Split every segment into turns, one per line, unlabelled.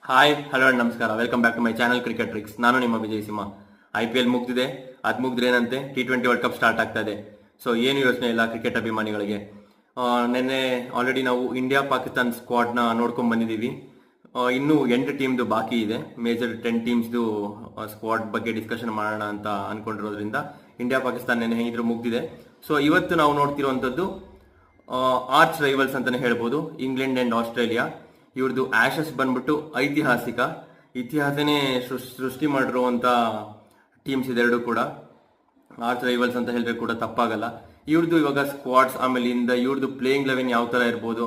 Hi hello ನಮಸ್ಕಾರ, welcome back to my channel cricket tricks. ನಾನು ನಿಮ್ಮ ವಿಜಯ್ ಸಿಂಹ. IPL ಮುಗ್ದಿದೆ, ಅದು ಮುಗಿದ್ರೆ ಏನಂತೆ T20 ವರ್ಲ್ಡ್ ಕಪ್ ಸ್ಟಾರ್ಟ್ ಆಗ್ತಾ ಇದೆ. ಸೊ ಏನು ಯೋಚನೆ ಇಲ್ಲ ಕ್ರಿಕೆಟ್ ಅಭಿಮಾನಿಗಳಿಗೆ. ನಿನ್ನೆ ಆಲ್ರೆಡಿ ನಾವು ಇಂಡಿಯಾ ಪಾಕಿಸ್ತಾನ್ ಸ್ಕ್ವಾಡ್ನ ನೋಡ್ಕೊಂಡು ಬಂದಿದ್ದೀವಿ. ಇನ್ನೂ 8 ಟೀಮ್ದು ಬಾಕಿ ಇದೆ. ಮೇಜರ್ 10 ಟೀಮ್ಸ್ದು ಸ್ಕ್ವಾಡ್ ಬಗ್ಗೆ ಡಿಸ್ಕಷನ್ ಮಾಡೋಣ ಅಂತ ಅನ್ಕೊಂಡಿರೋದ್ರಿಂದ ಇಂಡಿಯಾ ಪಾಕಿಸ್ತಾನ್ ನೆನ್ನೆ ಹೇಗಿದ್ರು ಮುಗ್ದಿದೆ. ಸೊ ಇವತ್ತು ನಾವು ನೋಡ್ತಿರುವಂಥದ್ದು ಆರ್ಚ್ ರೈವಲ್ಸ್ ಅಂತಾನೆ ಹೇಳ್ಬೋದು, ಇಂಗ್ಲೆಂಡ್ ಅಂಡ್ ಆಸ್ಟ್ರೇಲಿಯಾ. ಇವ್ರದ್ದು ಆಶಸ್ ಬಂದ್ಬಿಟ್ಟು ಐತಿಹಾಸಿಕ ಇತಿಹಾಸನೇ ಸೃಷ್ಟಿ ಮಾಡಿರುವಂತ ಟೀಮ್ಸ್ ಇದೆರಡು ಕೂಡ. ಆರ್ಚ್ ರೈವಲ್ಸ್ ಅಂತ ಹೇಳಿದ್ರೆ ಕೂಡ ತಪ್ಪಾಗಲ್ಲ. ಇವ್ರದ್ದು ಇವಾಗ ಸ್ಕ್ವಾಡ್ಸ್, ಆಮೇಲಿಂದ ಇವ್ರದ್ದು ಪ್ಲೇಯಿಂಗ್ ಲೆವೆನ್ ಯಾವ ತರ ಇರ್ಬೋದು,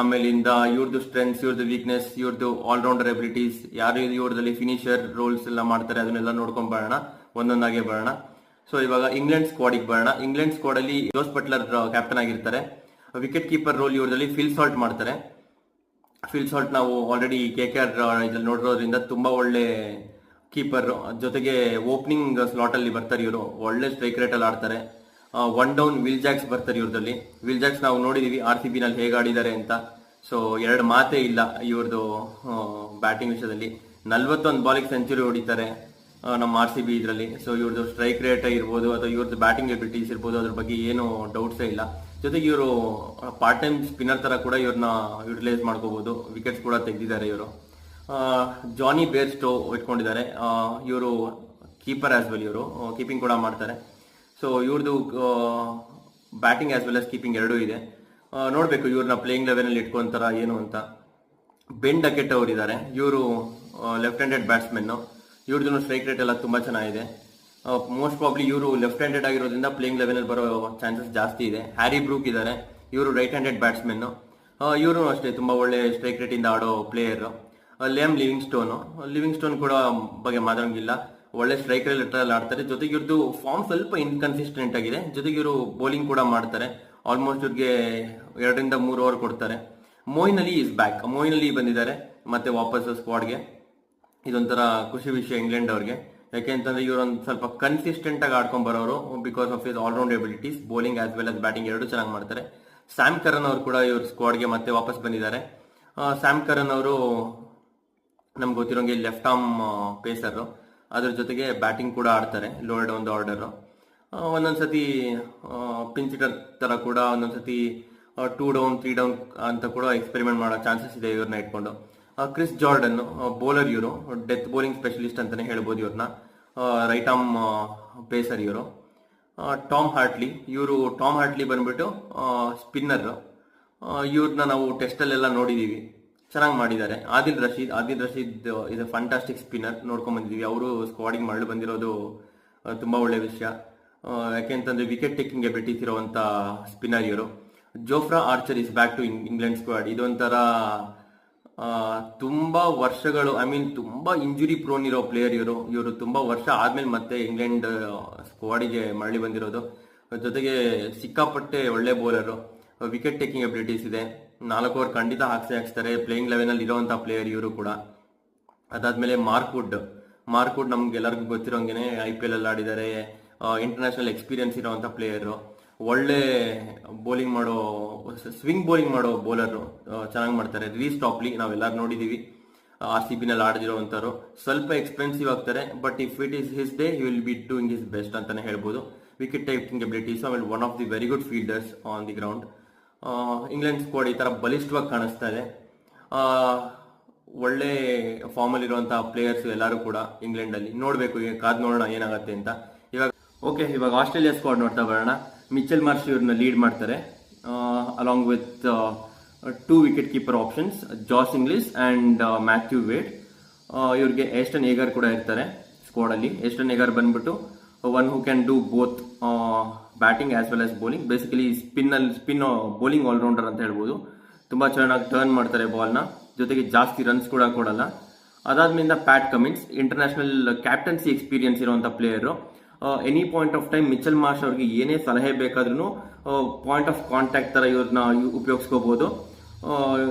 ಆಮೇಲಿಂದ ಇವ್ರದ್ದು ಸ್ಟ್ರೆಂತ್ಸ್, ಇವ್ರದ್ದು ವೀಕ್ನೆಸ್, ಇವ್ರದ್ದು ಆಲ್ರೌಂಡರ್ ಎಬಿಲಿಟೀಸ್, ಯಾರು ಇವ್ರದಲ್ಲಿ ಫಿನಿಷರ್ ರೋಲ್ಸ್ ಎಲ್ಲ ಮಾಡ್ತಾರೆ ಅದನ್ನೆಲ್ಲ ನೋಡ್ಕೊಂಡ್ ಬರೋಣ, ಒಂದೊಂದಾಗೆ ಬರೋಣ. ಸೊ ಇವಾಗ ಇಂಗ್ಲೆಂಡ್ ಸ್ಕ್ವಾಡಿಗೆ ಬರೋಣ. ಇಂಗ್ಲೆಂಡ್ ಸ್ಕ್ವಾಡ್ ಅಲ್ಲಿ ಜೋಸ್ ಬಟ್ಲರ್ ಕ್ಯಾಪ್ಟನ್ ಆಗಿರ್ತಾರೆ. ವಿಕೆಟ್ ಕೀಪರ್ ರೋಲ್ ಇವ್ರದಲ್ಲಿ ಫಿಲ್ ಸಾಲ್ಟ್ ಮಾಡ್ತಾರೆ. ಫಿಲ್ ಸಾಲ್ಟ್ ನಾವು ಆಲ್ರೆಡಿ KKR ಇದ್ರಲ್ಲಿ ನೋಡಿರೋದ್ರಿಂದ ತುಂಬಾ ಒಳ್ಳೆ ಕೀಪರ್. ಜೊತೆಗೆ ಓಪನಿಂಗ್ ಸ್ಲಾಟ್ ಅಲ್ಲಿ ಬರ್ತಾರೆ ಇವರು, ಒಳ್ಳೆ ಸ್ಟ್ರೈಕ್ ರೇಟ್ ಅಲ್ಲಿ ಆಡ್ತಾರೆ. ಒನ್ ಡೌನ್ ವಿಲ್ ಜಾಕ್ಸ್ ಬರ್ತಾರೆ ಇವ್ರದಲ್ಲಿ. ವಿಲ್ ಜಾಕ್ಸ್ ನಾವು ನೋಡಿದೀವಿ RCB ನಲ್ಲಿ ಹೇಗೆ ಆಡಿದ್ದಾರೆ ಅಂತ. ಸೊ ಎರಡು ಮಾತೇ ಇಲ್ಲ ಇವ್ರದ್ದು ಬ್ಯಾಟಿಂಗ್ ವಿಷಯದಲ್ಲಿ. 41 ಬಾಲಿಗೆ ಸೆಂಚುರಿ ಹೊಡಿತಾರೆ ನಮ್ಮ RCB ಇದರಲ್ಲಿ. ಸೊ ಇವ್ರದ್ದು ಸ್ಟ್ರೈಕ್ ರೇಟ್ ಇರ್ಬೋದು ಅಥವಾ ಇವ್ರದ್ದು ಬ್ಯಾಟಿಂಗ್ ಎಬಿಲಿಟೀಸ್ ಇರ್ಬೋದು, ಅದ್ರ ಬಗ್ಗೆ ಏನು ಡೌಟ್ಸೇ ಇಲ್ಲ. ಜೊತೆಗೆ ಇವರು ಪಾರ್ಟ್ ಟೈಮ್ ಸ್ಪಿನ್ನರ್ ತರ ಕೂಡ ಇವ್ರನ್ನ ಯುಟಿಲೈಸ್ ಮಾಡ್ಕೋಬಹುದು. ವಿಕೆಟ್ಸ್ ಕೂಡ ತೆಗೆದಿದ್ದಾರೆ ಇವರು. ಜಾನಿ ಬೇರ್ಸ್ಟೋ ಇಟ್ಕೊಂಡಿದ್ದಾರೆ. ಇವರು ಕೀಪರ್ ಆಸ್ ವೆಲ್, ಇವರು ಕೀಪಿಂಗ್ ಕೂಡ ಮಾಡ್ತಾರೆ. ಸೊ ಇವ್ರದ್ದು batting as well as keeping ಎರಡೂ ಇದೆ. ನೋಡ್ಬೇಕು ಇವ್ರನ್ನ ಪ್ಲೇಯಿಂಗ್ ಲೆವೆನ್ ಅಲ್ಲಿ ಇಟ್ಕೊಂತಾರ ಏನು ಅಂತ. ಬೆನ್ ಡಕೆಟ್ ಅವರು ಇದ್ದಾರೆ, ಇವರು ಲೆಫ್ಟ್ ಹ್ಯಾಂಡೆಡ್ ಬ್ಯಾಟ್ಸ್ಮನ್. ಇವ್ರದ್ದು ಸ್ಟ್ರೈಕ್ ರೇಟ್ ಎಲ್ಲ ತುಂಬಾ ಚೆನ್ನಾಗಿದೆ. ಮೋಸ್ಟ್ ಪ್ರಾಬ್ಲಿ ಇವರು ಲೆಫ್ಟ್ ಹ್ಯಾಂಡೆಡ್ ಆಗಿರೋದ್ರಿಂದ ಪ್ಲೇಯಿಂಗ್ ಲೆವೆನ್ ಅಲ್ಲಿ ಬರೋ ಚಾನ್ಸಸ್ ಜಾಸ್ತಿ ಇದೆ. ಹ್ಯಾರಿ ಬ್ರೂಕ್ ಇದ್ದಾರೆ, ಇವರು ರೈಟ್ ಹ್ಯಾಂಡೆಡ್ ಬ್ಯಾಟ್ಸ್ಮನ್. ಇವರು ಅಷ್ಟೇ ತುಂಬಾ ಒಳ್ಳೆ ಸ್ಟ್ರೈಕ್ ರೇಟ್ ಇಂದ ಆಡೋ ಪ್ಲೇಯರ್. ಲಿಯಾಮ್ ಲಿವಿಂಗ್ ಸ್ಟೋನ್ ಕೂಡ ಬಗ್ಗೆ ಮಾತಾಡೋಂಗಿಲ್ಲ, ಒಳ್ಳೆ ಸ್ಟ್ರೈಕ್ ರೇಟ್ ಅಲ್ಲಿ ಆಡ್ತಾರೆ. ಜೊತೆಗೆ ಇವ್ರದ್ದು ಫಾರ್ಮ್ ಸ್ವಲ್ಪ ಇನ್ಕನ್ಸಿಸ್ಟೆಂಟ್ ಆಗಿದೆ. ಜೊತೆಗೆ ಇವರು ಬೌಲಿಂಗ್ ಕೂಡ ಮಾಡ್ತಾರೆ. ಆಲ್ಮೋಸ್ಟ್ ಇವ್ರಿಗೆ 2 ರಿಂದ 3 ಓವರ್ ಕೊಡ್ತಾರೆ. Moeen Ali is back. Moeen Ali ಬಂದಿದ್ದಾರೆ ಮತ್ತೆ ವಾಪಸ್ ಸ್ಕ್ವಾಡ್ಗೆ. ಇದೊಂಥರ ಖುಷಿ ವಿಷಯ ಇಂಗ್ಲೆಂಡ್ ಅವ್ರಿಗೆ. ಯಾಕೆಂತಂದ್ರೆ ಇವ್ರೊಂದು ಸ್ವಲ್ಪ ಕನ್ಸಿಸ್ಟೆಂಟ್ ಆಗಿ ಆಡ್ಕೊಂಡ್ ಬರೋರು, because of is all-round abilities. Bowling as well as batting ಎರಡು ಚೆನ್ನಾಗಿ ಮಾಡ್ತಾರೆ. ಸ್ಯಾಮ್ ಕರನ್ ಅವರು ಕೂಡ ಇವ್ರ ಸ್ಕ್ವಾಡ್ಗೆ ಮತ್ತೆ ವಾಪಸ್ ಬಂದಿದ್ದಾರೆ. ಸ್ಯಾಮ್ ಕರನ್ ಅವರು ನಮ್ಗೆ ಗೊತ್ತಿರೋಂಗೆ ಲೆಫ್ಟ್ ಆರ್ಮ್ ಪೇಸರ್. ಅದ್ರ ಜೊತೆಗೆ ಬ್ಯಾಟಿಂಗ್ ಕೂಡ ಆಡ್ತಾರೆ, ಲೋಯರ್ ಡೌನ್ ದ ಆರ್ಡರ್. ಒಂದೊಂದ್ಸತಿ ಪಿಂಚಿಟರ್ ತರ ಕೂಡ, ಒಂದೊಂದ್ಸತಿ 2 ಡೌನ್ 3 ಡೌನ್ ಅಂತ ಕೂಡ ಎಕ್ಸ್ಪೆರಿಮೆಂಟ್ ಮಾಡೋ ಚಾನ್ಸಸ್ ಇದೆ ಇವ್ರನ್ನ ಇಟ್ಕೊಂಡು. ಕ್ರಿಸ್ ಜಾರ್ಡನ್ ಬೌಲರ್, ಇವರು ಡೆತ್ ಬೌಲಿಂಗ್ ಸ್ಪೆಷಲಿಸ್ಟ್ ಅಂತಾನೆ ಹೇಳ್ಬೋದು ಇವ್ರನ್ನ. ರೈಟ್ ಆರ್ಮ್ ಪೇಸರ್ ಇವರು. ಟಾಮ್ ಹಾರ್ಟ್ಲಿ ಬಂದ್ಬಿಟ್ಟು ಸ್ಪಿನ್ನರ್. ಇವ್ರನ್ನ ನಾವು ಟೆಸ್ಟ್ ಅಲ್ಲೆಲ್ಲ ನೋಡಿದೀವಿ, ಚೆನ್ನಾಗಿ ಮಾಡಿದ್ದಾರೆ. ಆದಿಲ್ ರಶೀದ್ ಇದು ಫ್ಯಾಂಟಾಸ್ಟಿಕ್ ಸ್ಪಿನ್ನರ್, ನೋಡ್ಕೊಂಡ್ ಬಂದಿದೀವಿ. ಅವರು ಸ್ಕ್ವಾಡಿಂಗ್ ಮರಳಿ ಬಂದಿರೋದು ತುಂಬಾ ಒಳ್ಳೆ ವಿಷಯ. ಯಾಕೆಂತಂದ್ರೆ ವಿಕೆಟ್ ಟೇಕಿಂಗ್ ಎಬಿಲಿಟೀಸ್ ಇರುವಂತ ಸ್ಪಿನ್ನರ್ ಇವರು. Jofra Archer is back to England squad. ಇದೊಂಥರ ತುಂಬಾ ವರ್ಷಗಳು, ತುಂಬಾ ಇಂಜುರಿ ಪ್ರೋನ್ ಇರೋ ಪ್ಲೇಯರ್ ಇವರು ತುಂಬಾ ವರ್ಷ ಆದ್ಮೇಲೆ ಮತ್ತೆ ಇಂಗ್ಲೆಂಡ್ ಸ್ಕ್ವಾಡಿಗೆ ಮರಳಿ ಬಂದಿರೋದು. ಜೊತೆಗೆ ಸಿಕ್ಕಾಪಟ್ಟೆ ಒಳ್ಳೆ ಬೌಲರ್, ವಿಕೆಟ್ ಟೇಕಿಂಗ್ ಎಬಿಲಿಟೀಸ್ ಇದೆ. 4 ಓವರ್ ಖಂಡಿತ ಹಾಕ್ಸ್ತಾರೆ. ಪ್ಲೇಯಿಂಗ್ ಲೆವೆನ್ ಅಲ್ಲಿ ಇರುವಂತಹ ಪ್ಲೇಯರ್ ಇವರು ಕೂಡ. ಅದಾದ್ಮೇಲೆ ಮಾರ್ಕ್ ವುಡ್ ನಮ್ಗೆ ಎಲ್ಲರಿಗೂ ಗೊತ್ತಿರೋಂಗೆನೆ IPL ಅಲ್ಲಿ ಆಡಿದ್ದಾರೆ. ಇಂಟರ್ನ್ಯಾಷನಲ್ ಎಕ್ಸ್ಪೀರಿಯನ್ಸ್ ಇರುವಂತ ಪ್ಲೇಯರ್, ಒಳ್ಳೆ ಸ್ವಿಂಗ್ ಬೌಲಿಂಗ್ ಮಾಡೋ ಬೌಲರ್, ಚೆನ್ನಾಗಿ ಮಾಡ್ತಾರೆ. ರಿಲೀಸ್ ಟಾಪ್ಲಿ ನಾವೆಲ್ಲರೂ ನೋಡಿದೀವಿ, RCB ನಲ್ಲಿ ಆಡಿದಿರುವಂತರು. ಸ್ವಲ್ಪ ಎಕ್ಸ್ಪೆನ್ಸಿವ್ ಆಗ್ತಾರೆ, but if it is his day he will be doing his best ಅಂತಾನೆ ಹೇಳ್ಬೋದು. ವಿಕೆಟ್ ಟೇಕಿಂಗ್ ಎಬಿಲಿಟೀಸ್, ಆಮೇಲೆ one of the very good fielders on the ground. England squad ಈ ತರ ಬಲಿಷ್ಠವಾಗಿ ಕಾಣಿಸ್ತಾ ಇದೆ. ಒಳ್ಳೆ ಫಾರ್ಮ್ ಅಲ್ಲಿ ಇರುವಂತಹ ಪ್ಲೇಯರ್ಸ್ ಎಲ್ಲರೂ ಕೂಡ ಇಂಗ್ಲೆಂಡ್ ಅಲ್ಲಿ. ನೋಡ್ಬೇಕು, ಕಾದ್ ನೋಡೋಣ ಏನಾಗತ್ತೆ ಅಂತ. ಇವಾಗ ಆಸ್ಟ್ರೇಲಿಯಾ ಸ್ಕ್ವಾಡ್ ನೋಡ್ತಾ ಬರೋಣ. ಮಿಚೆಲ್ ಮಾರ್ಷ್ ಇವ್ರನ್ನ ಲೀಡ್ ಮಾಡ್ತಾರೆ, along with 2 wicket keeper options, ಜಾಸ್ ಇಂಗ್ಲಿಷ್ ಅಂಡ್ ಮ್ಯಾಥ್ಯೂ ವೇಡ್. ಇವ್ರಿಗೆ ಏಸ್ಟನ್ ಏಗರ್ ಕೂಡ ಇರ್ತಾರೆ ಸ್ಕ್ವಾಡ್ ಅಲ್ಲಿ. ಏಸ್ಟನ್ ಏಗರ್ ಬಂದ್ಬಿಟ್ಟು one who can do both batting as well as bowling. Basically spin bowling allrounder ಅಂತ ಹೇಳ್ಬೋದು. ತುಂಬಾ ಚೆನ್ನಾಗಿ ಟರ್ನ್ ಮಾಡ್ತಾರೆ ಬಾಲ್ನ, ಜೊತೆಗೆ ಜಾಸ್ತಿ ರನ್ಸ್ ಕೂಡ ಕೊಡಲ್ಲ. ಅದಾದ್ಮೇಲೆ Pat Cummins, international captaincy experience ಇರುವಂತ player. Any point of time Mitchell Marsh ಅವ್ರಿಗೆ ಏನೇ ಸಲಹೆ ಬೇಕಾದ್ರೂ ಪಾಯಿಂಟ್ ಆಫ್ ಕಾಂಟ್ಯಾಕ್ಟ್ ತರ ಇವ್ರನ್ನ ಉಪಯೋಗಿಸ್ಕೋಬಹುದು.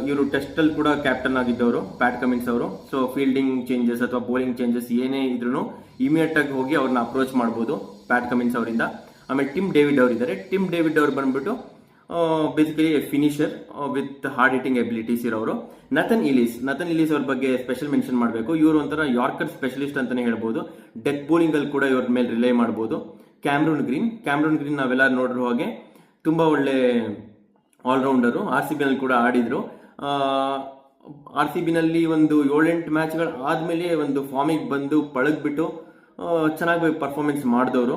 ಇವರು ಟೆಸ್ಟ್ ಅಲ್ಲಿ ಕೂಡ ಕ್ಯಾಪ್ಟನ್ ಆಗಿದ್ದವರು ಪ್ಯಾಟ್ ಕಮಿನ್ಸ್ ಅವರು. ಸೊ ಫೀಲ್ಡಿಂಗ್ ಚೇಂಜಸ್ ಅಥವಾ ಬೌಲಿಂಗ್ ಚೇಂಜಸ್ ಏನೇ ಇದ್ರು ಇಮಿಡಿಯೇಟ್ ಆಗಿ ಹೋಗಿ ಅವ್ರನ್ನ ಅಪ್ರೋಚ್ ಮಾಡಬಹುದು ಪ್ಯಾಟ್ ಕಮಿನ್ಸ್ ಅವರಿಂದ. ಆಮೇಲೆ ಟಿಮ್ ಡೇವಿಡ್ ಅವರು ಇದ್ದಾರೆ. ಟಿಮ್ ಡೇವಿಡ್ ಅವರು ಬಂದ್ಬಿಟ್ಟು basically finisher with hard hitting abilities ಇರೋರು. ನಥನ್ ಇಲೀಸ್ ಅವ್ರ ಬಗ್ಗೆ ಸ್ಪೆಷಲ್ ಮೆನ್ಷನ್ ಮಾಡಬೇಕು. ಇವರು ಒಂಥರ ಯಾರ್ಕರ್ ಸ್ಪೆಷಲಿಸ್ಟ್ ಅಂತಾನೆ ಹೇಳ್ಬೋದು. ಡೆತ್ ಬೌಲಿಂಗ್ ಅಲ್ಲಿ ಕೂಡ ಇವ್ರ ಮೇಲೆ ರಿಲೈ ಮಾಡಬಹುದು. ಕ್ಯಾಮ್ರೂನ್ ಗ್ರೀನ್ ನಾವೆಲ್ಲ ನೋಡಿರೋ ಹಾಗೆ ತುಂಬಾ ಒಳ್ಳೆ ಆಲ್ರೌಂಡರು. RCB ನಲ್ಲಿ ಕೂಡ ಆಡಿದ್ರು. RCB ನಲ್ಲಿ ಒಂದು 7-8 ಮ್ಯಾಚ್ಗಳು ಆದ್ಮೇಲೆ ಒಂದು ಫಾರ್ಮಿಗೆ ಬಂದು ಪಳಗ್ಬಿಟ್ಟು ಚೆನ್ನಾಗಿ ಪರ್ಫಾರ್ಮೆನ್ಸ್ ಮಾಡಿದವರು.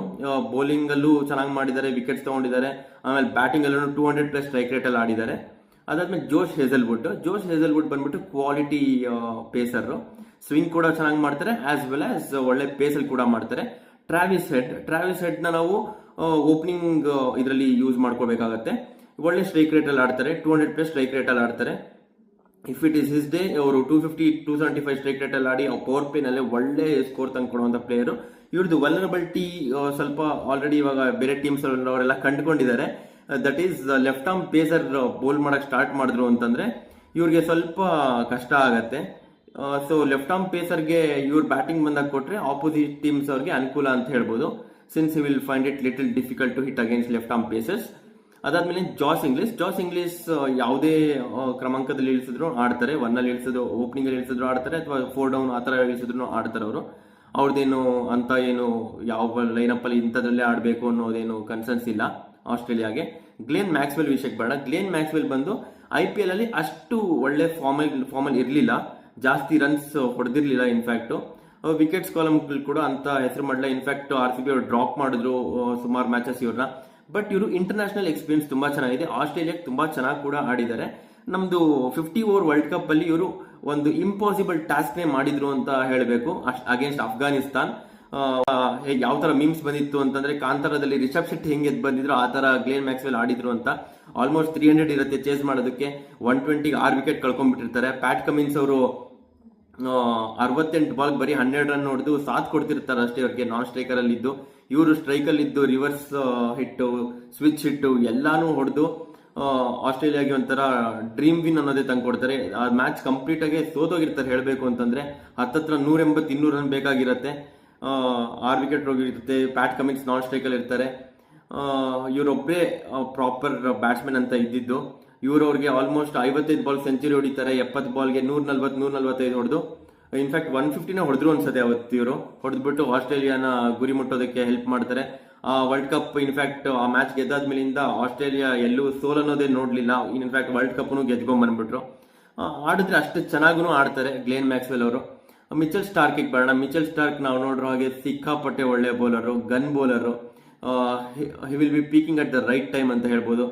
ಬೌಲಿಂಗ್ ಅಲ್ಲೂ ಚೆನ್ನಾಗಿ ಮಾಡಿದ್ದಾರೆ, ವಿಕೆಟ್ಸ್ ತಗೊಂಡಿದ್ದಾರೆ. ಆಮೇಲೆ ಬ್ಯಾಟಿಂಗ್ ಅಲ್ಲೂ 200+ ಸ್ಟ್ರೈಕ್ ರೇಟ್ ಅಲ್ಲಿ ಆಡಿದ್ದಾರೆ. ಅದಾದ್ಮೇಲೆ ಜೋಶ್ ಹೇಸಲ್ವುಡ್ ಬಂದ್ಬಿಟ್ಟು ಕ್ವಾಲಿಟಿ ಪೇಸರ್. ಸ್ವಿಂಗ್ ಕೂಡ ಚೆನ್ನಾಗಿ ಮಾಡ್ತಾರೆ, ಆಸ್ ವೆಲ್ ಆಸ್ ಒಳ್ಳೆ ಪೇಸಲ್ಲಿ ಕೂಡ ಮಾಡ್ತಾರೆ. ಟ್ರಾವಿಸ್ ಹೆಡ್ ನ ನಾವು ಓಪನಿಂಗ್ ಇದರಲ್ಲಿ ಯೂಸ್ ಮಾಡ್ಕೋಬೇಕಾಗತ್ತೆ. ಒಳ್ಳೆ ಸ್ಟ್ರೈಕ್ ರೇಟ್ ಅಲ್ಲಿ ಆಡ್ತಾರೆ, 200+ ಸ್ಟ್ರೈಕ್ ರೇಟ್ ಅಲ್ಲಿ ಆಡ್ತಾರೆ. If it is his day ಅವರು 250-275 ಸ್ಟ್ರೈಕ್ ರೇಟ್ ಅಲ್ಲಿ ಆಡಿ ಪವರ್ ಪ್ಲೇ ನಲ್ಲಿ ಒಳ್ಳೆ ಸ್ಕೋರ್ ತಂದ್ಕೊಡುವಂತ ಪ್ಲೇಯರ್. ಇವ್ರದ್ದು ವಲ್ನರಬಿಲಿಟಿ ಸ್ವಲ್ಪ ಆಲ್ರೆಡಿ ಇವಾಗ ಬೇರೆ ಟೀಮ್ಸ್ ಅವರೆಲ್ಲ ಕಂಡುಕೊಂಡಿದ್ದಾರೆ. That is left arm pacer bowl ಮಾಡಕ್ ಸ್ಟಾರ್ಟ್ ಮಾಡಿದ್ರು ಅಂತಂದ್ರೆ ಇವ್ರಿಗೆ ಸ್ವಲ್ಪ ಕಷ್ಟ ಆಗತ್ತೆ. ಸೊ ಲೆಫ್ಟ್ ಆರ್ಮ್ ಪೇಸರ್ಗೆ ಇವ್ರ ಬ್ಯಾಟಿಂಗ್ ಬಂದಾಗ ಕೊಟ್ರೆ ಆಪೋಸಿಟ್ ಟೀಮ್ಸ್ ಅವ್ರಿಗೆ ಅನುಕೂಲ ಅಂತ ಹೇಳ್ಬೋದು. Since he will find it little difficult to hit against left arm pacers. ಅದಾದ್ಮೇಲೆ ಜಾಸ್ ಇಂಗ್ಲಿಷ್ ಯಾವುದೇ ಕ್ರಮಾಂಕದಲ್ಲಿ ಇಳಿಸಿದ್ರು ಆಡ್ತಾರೆ. 1 ಅಲ್ಲಿ ಇಳಿಸಿದ್ರು, ಓಪನಿಂಗ್ ಅಲ್ಲಿ ಇಳಿಸಿದ್ರು ಆಡ್ತಾರೆ, ಅಥವಾ 4 ಡೌನ್ ಆ ತರ ಇಳಿಸಿದ್ರು ಆಡ್ತಾರೆ ಅವರು. ಅವ್ರದ್ದೇನು ಅಂತ ಏನು ಯಾವ ಲೈನಪ್ ಅಲ್ಲಿ ಇಂಥದ್ರಲ್ಲೇ ಆಡಬೇಕು ಅನ್ನೋದೇನು ಕನ್ಸರ್ನ್ಸ್ ಇಲ್ಲ ಆಸ್ಟ್ರೇಲಿಯಾಗೆ. ಗ್ಲೇನ್ ಮ್ಯಾಕ್ಸ್ವೆಲ್ ವಿಷಯಕ್ಕೆ ಬೇಡ. ಗ್ಲೇನ್ ಮ್ಯಾಕ್ಸ್ವೆಲ್ ಬಂದು IPL ಅಲ್ಲಿ ಅಷ್ಟು ಒಳ್ಳೆ ಫಾರ್ಮಲ್ ಇರಲಿಲ್ಲ, ಜಾಸ್ತಿ ರನ್ಸ್ ಹೊಡೆದಿರ್ಲಿಲ್ಲ. ಇನ್ಫ್ಯಾಕ್ಟ್ ವಿಕೆಟ್ಸ್ ಕಾಲಮ್ ಕೂಡ ಅಂತ ಹೆಸರು ಮಾಡಲ್ಲ. ಇನ್ಫ್ಯಾಕ್ಟ್ RCB ಅವರು ಡ್ರಾಪ್ ಮಾಡಿದ್ರು ಸುಮಾರು ಮ್ಯಾಚಸ್ ಇವ್ರನ್ನ. ಬಟ್ ಇವರು ಇಂಟರ್ನ್ಯಾಷನಲ್ ಎಕ್ಸ್ಪೀರಿಯನ್ಸ್ ತುಂಬಾ ಚೆನ್ನಾಗಿದೆ. ಆಸ್ಟ್ರೇಲಿಯಾಕ್ಕೆ ತುಂಬಾ ಚೆನ್ನಾಗಿ ಕೂಡ ಆಡಿದ್ದಾರೆ. ನಮ್ದು 50 ಓವರ್ ವರ್ಲ್ಡ್ ಕಪ್ ಅಲ್ಲಿ ಇವರು ಒಂದು ಇಂಪಾಸಿಬಲ್ ಟಾಸ್ಕ್ ನೇ ಮಾಡಿದ್ರು ಅಂತ ಹೇಳಬೇಕು ಅಗೇನ್ಸ್ಟ್ ಅಫ್ಘಾನಿಸ್ತಾನ್. ಯಾವ ತರ ಮೀಮ್ಸ್ ಬಂದಿತ್ತು ಅಂತಂದ್ರೆ, ಕಾಂತಾರದಲ್ಲಿ ರಿಷಬ್ ಶೆಟ್ಟಿ ಹೆಂಗೆ ಬಂದಿದ್ರು ಆ ತರ ಗ್ಲೇನ್ ಮ್ಯಾಕ್ಸ್ವೆಲ್ ಆಡಿದ್ರು ಅಂತ. ಆಲ್ಮೋಸ್ಟ್ 300 ಇರುತ್ತೆ ಚೇಸ್ ಮಾಡೋದಕ್ಕೆ. 120 6 ವಿಕೆಟ್ ಕಳ್ಕೊಂಡ್ಬಿಟ್ಟಿರ್ತಾರೆ. ಪ್ಯಾಟ್ ಕಮಿನ್ಸ್ ಅವರು 68 ಬಾಲ್ ಬರೀ 12 ರನ್ ಹೊಡೆದು ಸಾಥ್ ಕೊಡ್ತಿರ್ತಾರೆ ಅಷ್ಟೇ ಅವ್ರಿಗೆ ನಾನ್ ಸ್ಟ್ರೈಕರ್ ಅಲ್ಲಿ ಇದ್ದು. ಇವರು ಸ್ಟ್ರೈಕಲ್ಲಿ ಇದ್ದು ರಿವರ್ಸ್ ಹಿಟ್ಟು, ಸ್ವಿಚ್ ಹಿಟ್ಟು ಎಲ್ಲಾನು ಹೊಡೆದು ಆಸ್ಟ್ರೇಲಿಯಾಗೆ ಒಂಥರ ಡ್ರೀಮ್ ವಿನ್ ಅನ್ನೋದೇ ತಂದ್ಕೊಡ್ತಾರೆ. ಆ ಮ್ಯಾಚ್ ಕಂಪ್ಲೀಟ್ ಆಗಿ ಸೋತೋಗಿರ್ತಾರೆ ಹೇಳ್ಬೇಕು ಅಂತಂದ್ರೆ. ಹತ್ತತ್ರ 180-200 ರನ್ ಬೇಕಾಗಿರುತ್ತೆ. 6 ವಿಕೆಟ್ ಹೋಗಿರುತ್ತೆ. ಪ್ಯಾಟ್ ಕಮಿನ್ಸ್ ನಾನ್ ಸ್ಟ್ರೈಕಲ್ಲಿ ಇರ್ತಾರೆ. ಇವರೊಬ್ಬರೇ ಪ್ರಾಪರ್ ಬ್ಯಾಟ್ಸ್ಮನ್ ಅಂತ ಇದ್ದಿದ್ದು. ಇವ್ರವ್ರಿಗೆ ಆಲ್ಮೋಸ್ಟ್ 55 ಬಾಲ್ ಸೆಂಚುರಿ ಹೊಡಿತಾರೆ. 70 ಬಾಲ್ಗೆ 140-145 ಹೊಡೆದು ಇನ್ಫ್ಯಾಕ್ಟ್ 150ನ ಹೊಡೆದ್ರು ಅನ್ಸತ್ತೆ ಅವತ್ತು. ಇವರು ಹೊಡೆದ್ಬಿಟ್ಟು ಆಸ್ಟ್ರೇಲಿಯಾನ ಗುರಿ ಮುಟ್ಟೋದಕ್ಕೆ ಹೆಲ್ಪ್ ಮಾಡ್ತಾರೆ. ವರ್ಲ್ಡ್ ಕಪ್ ಇನ್ಫ್ಯಾಕ್ಟ್ ಆ ಮ್ಯಾಚ್ ಗೆದ್ದಾದ್ಮೇಲಿಂದ ಆಸ್ಟ್ರೇಲಿಯಾ ಎಲ್ಲೂ ಸೋಲ್ ಅನ್ನೋದೇ ನೋಡ್ಲಿಲ್ಲ. ಇನ್ಫ್ಯಾಕ್ಟ್ ವರ್ಲ್ಡ್ ಕಪ್ನು ಗೆದ್ಕೊಂಡ್ ಬಂದ್ಬಿಟ್ರು. ಆಡಿದ್ರೆ ಅಷ್ಟು ಚೆನ್ನಾಗೂ ಆಡ್ತಾರೆ ಗ್ಲೇನ್ ಮ್ಯಾಕ್ಸ್ವೆಲ್ ಅವರು. ಮಿಚೆಲ್ ಸ್ಟಾರ್ಕ್ ಬರೋಣ. ಮಿಚೆಲ್ ಸ್ಟಾರ್ಕ್ ನಾವು ನೋಡಿರೋ ಹಾಗೆ ಸಿಕ್ಕಾಪಟ್ಟೆ ಒಳ್ಳೆ bowler, gun bowler. He will be peaking at the right time ಅಂತ ಹೇಳ್ಬೋದು.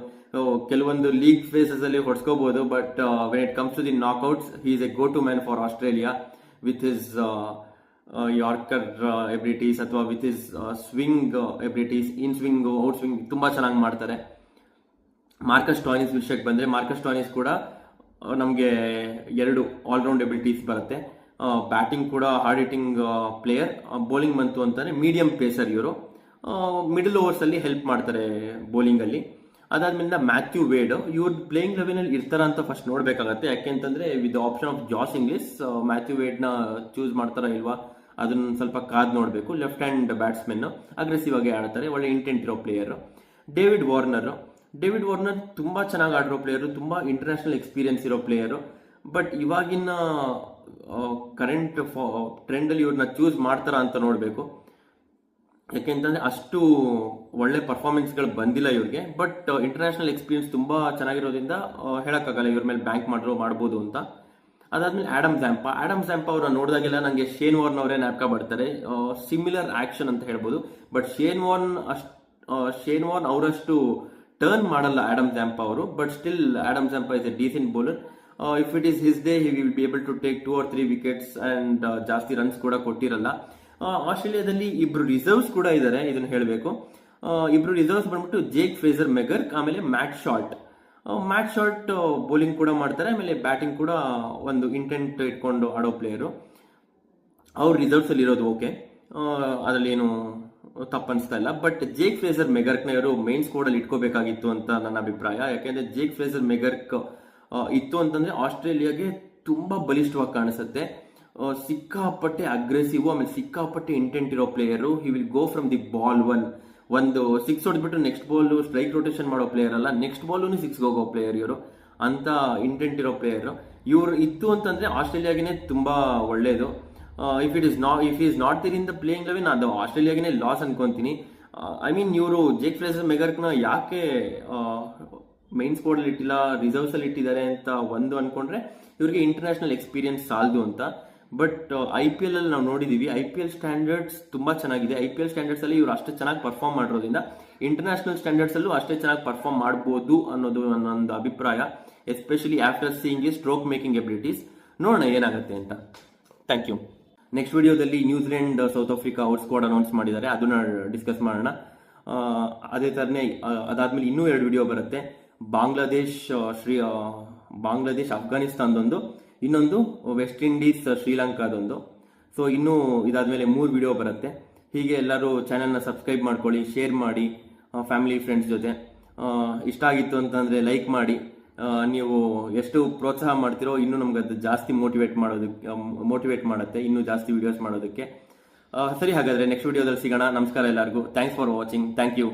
ಕೆಲವೊಂದು ಲೀಗ್ ಫೇಸಸ್ ಅಲ್ಲಿ ಹೊಡ್ಸ್ಕೋಬಹುದು, but when it comes to the knockouts he is a go to man for Australia with his yorker abilities ಅಥವಾ with his swing abilities. In swing, out swing ತುಂಬಾ ಚೆನ್ನಾಗಿ ಮಾಡ್ತಾರೆ. Marcus ಸ್ಟಾಯ್ನಿಸ್ ವಿಷಯಕ್ಕೆ ಬಂದ್ರೆ, ಮಾರ್ಕಸ್ ಸ್ಟಾಯ್ನಿಸ್ ಕೂಡ ನಮಗೆ 2 ಆಲ್ರೌಂಡ್ ಎಬಿಲಿಟೀಸ್ ಬರುತ್ತೆ. Batting ಕೂಡ ಹಾರ್ಡ್ ಹಿಟ್ಟಿಂಗ್ ಪ್ಲೇಯರ್, ಬೌಲಿಂಗ್ ಬಂತು ಅಂತಾನೆ ಮೀಡಿಯಂ ಪೇಸರ್. ಇವರು ಮಿಡಲ್ ಓವರ್ಸ್ ಅಲ್ಲಿ ಹೆಲ್ಪ್ ಮಾಡ್ತಾರೆ ಬೌಲಿಂಗ್ ಅಲ್ಲಿ. ಅದಾದ್ಮೇಲೆ ಮ್ಯಾಥ್ಯೂ ವೇಡ್, ಇವ್ರ ಪ್ಲೇಯಿಂಗ್ ಲೆವೆನ್ ಅಲ್ಲಿ ಇರ್ತಾರ ಅಂತ ಫಸ್ಟ್ ನೋಡ್ಬೇಕಾಗತ್ತೆ. ಯಾಕೆಂತಂದ್ರೆ ವಿತ್ ಆಪ್ಷನ್ ಆಫ್ ಜಾಸ್ ಇಂಗ್ಲಿಷ್ ಮ್ಯಾಥ್ಯೂ ವೇಡ್ ನ ಚೂಸ್ ಮಾಡ್ತಾರ ಇಲ್ವಾ ಅದನ್ನ ಸ್ವಲ್ಪ ಕಾದ್ ನೋಡ್ಬೇಕು. ಲೆಫ್ಟ್ ಹ್ಯಾಂಡ್ ಬ್ಯಾಟ್ಸ್ಮನ್, ಅಗ್ರೆಸಿವ್ ಆಗಿ ಆಡ್ತಾರೆ, ಒಳ್ಳೆ ಇಂಟೆಂಟ್ ಇರೋ ಪ್ಲೇಯರ್. ಡೇವಿಡ್ ವಾರ್ನರ್ ತುಂಬಾ ಚೆನ್ನಾಗಿ ಆಡಿರೋ ಪ್ಲೇಯರ್, ತುಂಬಾ ಇಂಟರ್ನ್ಯಾಷನಲ್ ಎಕ್ಸ್ಪೀರಿಯನ್ಸ್ ಇರೋ ಪ್ಲೇಯರ್. ಬಟ್ ಇವಾಗಿನ ಕರೆಂಟ್ ಟ್ರೆಂಡ್ ಅಲ್ಲಿ ಇವ್ರನ್ನ ಚೂಸ್ ಮಾಡ್ತಾರ ಅಂತ ನೋಡ್ಬೇಕು. ಯಾಕೆಂತಂದ್ರೆ ಅಷ್ಟು ಒಳ್ಳೆ ಪರ್ಫಾರ್ಮೆನ್ಸ್ಗಳು ಬಂದಿಲ್ಲ ಇವ್ರಿಗೆ. ಬಟ್ ಇಂಟರ್ನ್ಯಾಷನಲ್ ಎಕ್ಸ್ಪೀರಿಯನ್ಸ್ ತುಂಬಾ ಚೆನ್ನಾಗಿರೋದ್ರಿಂದ ಹೇಳಕ್ಕಾಗಲ್ಲ ಇವ್ರ ಮೇಲೆ ಬ್ಯಾಂಕ್ ಮಾಡ್ಬೋದು ಅಂತ. ಅದಾದ್ಮೇಲೆ ಆಡಮ್ ಝ್ಯಾಂಪಾ ಅವ್ರನ್ನ ನೋಡಿದಾಗೆಲ್ಲ ನಂಗೆ ಶೇನ್ ವಾರ್ನ್ ಅವರೇ ಜ್ಞಾಪಕ ಬರ್ತಾರೆ. ಸಿಮಿಲರ್ ಆಕ್ಷನ್ ಅಂತ ಹೇಳ್ಬೋದು. ಬಟ್ ಶೇನ್ ವಾರ್ನ್ ಅವರಷ್ಟು ಟರ್ನ್ ಮಾಡಲ್ಲ ಆಡಮ್ ಝ್ಯಾಂಪಾ ಅವರು. But still Adam Zampa is a decent bowler. If it is his day he will be able to take 2 or 3 wickets and ಜಾಸ್ತಿ runs ಕೂಡ ಕೊಟ್ಟಿರಲ್ಲ. ಆಸ್ಟ್ರೇಲಿಯಾದಲ್ಲಿ 2 reserves ಕೂಡ ಇದ್ದಾರೆ, ಇದನ್ನ ಹೇಳಬೇಕು. 2 ರಿಸರ್ವ್ಸ್ ಬಂದ್ಬಿಟ್ಟು ಜೇಕ್ ಫ್ರೇಸರ್ ಮೆಗರ್ಕ್, ಆಮೇಲೆ ಮ್ಯಾಟ್ ಶಾರ್ಟ್ ಬೌಲಿಂಗ್ ಕೂಡ ಮಾಡ್ತಾರೆ. ಆಮೇಲೆ ಬ್ಯಾಟಿಂಗ್ ಕೂಡ ಒಂದು ಇಂಟೆಂಟ್ ಇಟ್ಕೊಂಡು ಆಡೋ ಪ್ಲೇಯರು. ಅವ್ರು ರಿಸರ್ವ್ಸ್ ಅಲ್ಲಿ ಇರೋದು ಓಕೆ, ಅದರಲ್ಲಿ ಏನು ತಪ್ಪನ್ಸ್ತಾ ಇಲ್ಲ. ಬಟ್ ಜೇಕ್ ಫ್ರೇಸರ್ ಮೆಗರ್ಕ್ ನ ಇವರು ಮೈನ್ ಸ್ಕ್ವಾಡ್ ಅಲ್ಲಿ ಇಟ್ಕೋಬೇಕಾಗಿತ್ತು ಅಂತ ನನ್ನ ಅಭಿಪ್ರಾಯ. ಯಾಕೆಂದ್ರೆ ಜೇಕ್ ಫ್ರೇಸರ್ ಮೆಗರ್ಕ್ ಇತ್ತು ಅಂತಂದ್ರೆ ಆಸ್ಟ್ರೇಲಿಯಾಗೆ ತುಂಬಾ ಬಲಿಷ್ಠವಾಗಿ ಕಾಣಿಸುತ್ತೆ. ಸಿಕ್ಕಾಪಟ್ಟೆ ಅಗ್ರೆಸಿವ್, ಆಮೇಲೆ ಸಿಕ್ಕಾಪಟ್ಟೆ ಇಂಟೆಂಟ್ ಇರೋ player. He will go from the ball ಒಂದು 6 ಹೊಡೆದ್ಬಿಟ್ಟು ನೆಕ್ಸ್ಟ್ ಬಾಲ್ ಸ್ಟ್ರೈಕ್ ರೊಟೇಷನ್ ಮಾಡೋ ಪ್ಲೇಯರ್ ಅಲ್ಲ, ನೆಕ್ಸ್ಟ್ ಬಾಲ್ನು 6 ಹೋಗೋ ಪ್ಲೇಯರ್ ಇವರು, ಅಂತ ಇಂಟೆಂಟ್ ಇರೋ ಪ್ಲೇಯರ್ ಇವ್ರು ಇತ್ತು ಅಂತಂದ್ರೆ ಆಸ್ಟ್ರೇಲಿಯಾಗೆ ತುಂಬಾ ಒಳ್ಳೇದು. If is not there in the playing eleven, ಅದು ಆಸ್ಟ್ರೇಲಿಯಾಗೆ ಲಾಸ್ ಅನ್ಕೊಂತೀನಿ. ಐ ಮೀನ್ ಇವರು ಜೇಕ್ ಫ್ರೇಸರ್ ಮೆಗಾರ್ಕ್ನ ಯಾಕೆ ಮೈನ್ ಸ್ಕ್ವಾಡ್ ಅಲ್ಲಿ ಇಟ್ಟಿಲ್ಲ, ರಿಸರ್ವ್ಸ್ ಅಲ್ಲಿ ಇಟ್ಟಿದ್ದಾರೆ ಅಂತ ಒಂದು ಅನ್ಕೊಂಡ್ರೆ ಇವ್ರಿಗೆ ಇಂಟರ್ನ್ಯಾಷನಲ್ ಎಕ್ಸ್ಪೀರಿಯನ್ಸ್ ಸಾಲದು ಅಂತ. ಬಟ್ IPL ಅಲ್ಲಿ ನಾವು ನೋಡಿದೀವಿ, IPL ಸ್ಟ್ಯಾಂಡರ್ಡ್ಸ್ ತುಂಬಾ ಚೆನ್ನಾಗಿದೆ. IPL ಸ್ಟ್ಯಾಂಡರ್ಡ್ಸ್ ಅಲ್ಲಿ ಇವ್ರು ಅಷ್ಟೇ ಚೆನ್ನಾಗಿ ಪರ್ಫಾರ್ಮ್ ಮಾಡಿರೋದ್ರಿಂದ ಇಂಟರ್ನ್ಯಾಷನಲ್ ಸ್ಟ್ಯಾಂಡರ್ಡ್ಸ್ ಅಲ್ಲೂ ಅಷ್ಟೇ ಚೆನ್ನಾಗಿ ಪರ್ಫಾರ್ಮ್ ಮಾಡಬಹುದು ಅನ್ನೋದು ನನ್ನೊಂದು ಅಭಿಪ್ರಾಯ, especially after seeing stroke making abilities. ನೋಡೋಣ ಏನಾಗುತ್ತೆ ಅಂತ. Thank you. ನೆಕ್ಸ್ಟ್ ವಿಡಿಯೋದಲ್ಲಿ New Zealand South Africa out squad announce ಮಾಡಿದ್ದಾರೆ, ಅದನ್ನ ಡಿಸ್ಕಸ್ ಮಾಡೋಣ. ಅದೇ ಥರನೇ ಅದಾದ್ಮೇಲೆ ಇನ್ನೂ 2 ವಿಡಿಯೋ ಬರುತ್ತೆ. ಬಾಂಗ್ಲಾದೇಶ್ ಅಫ್ಘಾನಿಸ್ತಾನದೊಂದು, ಇನ್ನೊಂದು ವೆಸ್ಟ್ ಇಂಡೀಸ್ ಶ್ರೀಲಂಕಾದೊಂದು. ಸೊ ಇನ್ನೂ ಇದಾದ್ಮೇಲೆ 3 ವಿಡಿಯೋ ಬರುತ್ತೆ. ಹೀಗೆ ಎಲ್ಲರೂ ಚಾನೆಲ್ನ ಸಬ್ಸ್ಕ್ರೈಬ್ ಮಾಡ್ಕೊಳ್ಳಿ, ಶೇರ್ ಮಾಡಿ ಫ್ಯಾಮಿಲಿ ಫ್ರೆಂಡ್ಸ್ ಜೊತೆ. ಇಷ್ಟ ಆಗಿತ್ತು ಅಂತಂದ್ರೆ ಲೈಕ್ ಮಾಡಿ. ನೀವು ಎಷ್ಟು ಪ್ರೋತ್ಸಾಹ ಮಾಡ್ತಿರೋ ಇನ್ನೂ ನಮ್ಗೆ ಅದು ಜಾಸ್ತಿ ಮೋಟಿವೇಟ್ ಮಾಡುತ್ತೆ ಇನ್ನೂ ಜಾಸ್ತಿ ವಿಡಿಯೋಸ್ ಮಾಡೋದಕ್ಕೆ. ಸರಿ, ಹಾಗಾದ್ರೆ ನೆಕ್ಸ್ಟ್ ವಿಡಿಯೋದಲ್ಲಿ ಸಿಗೋಣ. ನಮಸ್ಕಾರ ಎಲ್ಲರಿಗೂ. Thanks for watching. Thank you.